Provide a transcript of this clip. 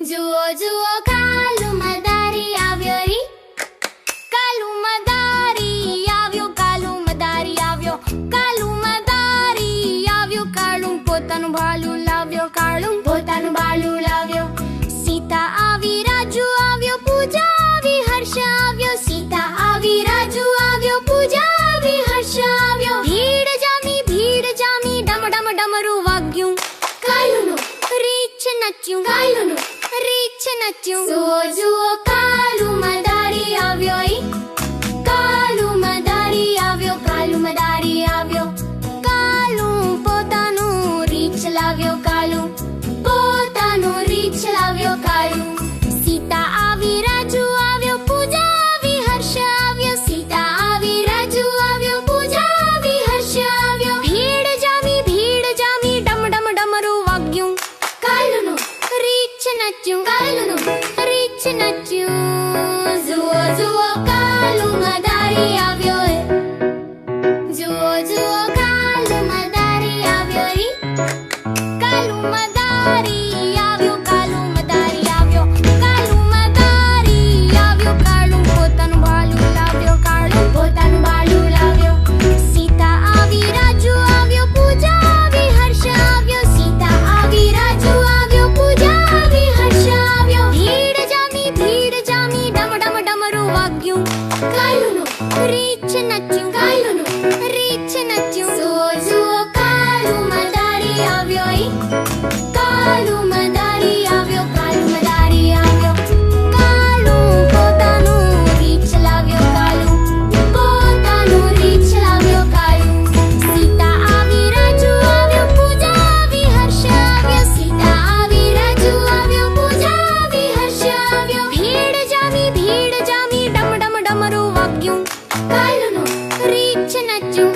જુઓ જુઓ કાલુ મદારી આવ્યો રી, કાલુ મદારી આવ્યો, કાલુ મદારી આવ્યો, કાલુ મદારી આવ્યો. કાળું પોતાનું ભાલું લાવ્યો, કાળું પોતાનું ભાલું લાવ્યો. સીતા આવી, રાજુ આવ્યો, પૂજા આવી, હર્ષ આવ્યો. સીતા આવી, રાજુ આવ્યો, પૂજા આવી, હર્ષ આવ્યો. ભીડ જામી, ડમ ડમ ડમરું વાગ્યું. કાલુનું રીછ નચ્યું, કાલુનું રીછ નચ્યું. જુઓ જુઓ કાલુ મદારી આવ્યો ઈ, કાલુ મદારી આવ્યો, કાલુ મદારી આવ્યો. કાલું પોતાનું રીછ લાવ્યો, કાલું પોતાનું રીછ લાવ્યો. કાલું સીતા આવી, રાજુ આવ્યો, પૂજા આવી, હર્ષ આવ્યો. સીતા આવી, રાજુ આવ્યો, પૂજા આવી, હર્ષ આવ્યો. ભીડ જામી, ડમ ડમ ડમરું વાગ્યું. કાલુનું રીછ નચ્યું, કાલુનું રીછ નચ્યું. જુઓ જુઓ કાલુ મદારી આવ્યો રે, જુઓ જુઓ કાલુ મદારી આવ્યો રી, કાલુ મદારી આવ્યો, કાલુ મદારી આવ્યો, કાલુ મદારી આવ્યો. કાળું પોતાનું ભાલું લાવ્યો, કાળું પોતાનું ભાલું લાવ્યો. સીતા આવી, રાજુ આવ્યો, પૂજા આવી, હર્ષ આવ્યો. સીતા આવી, રાજુ આવ્યો, પૂજા આવી, હર્ષ આવ્યો. ભીડ જામી, ડમ ડમ ડમરું વાગ્યું. કાલુનું રીછ નચ્યું, કાલુનું રીછ નચ્યું. જુઓ જુઓ કાલુ મદારી આવ્યો ઈ, કાલુ મદારી આવ્યો, કાલુ મદારી આવ્યો. કાલું પોતાનું રીછ લાવ્યો, કાલું પોતાનું રીછ લાવ્યો. કાલું સીતા આવી, રાજુ આવ્યો, પૂજા આવી, હર્ષ આવ્યો. સીતા આવી, રાજુ આવ્યો, પૂજા આવી, હર્ષ આવ્યો. ભીડ જામી, ડમ ડમ ડમરું વાગ્યું. કાલુનું રીછ નચ્યું,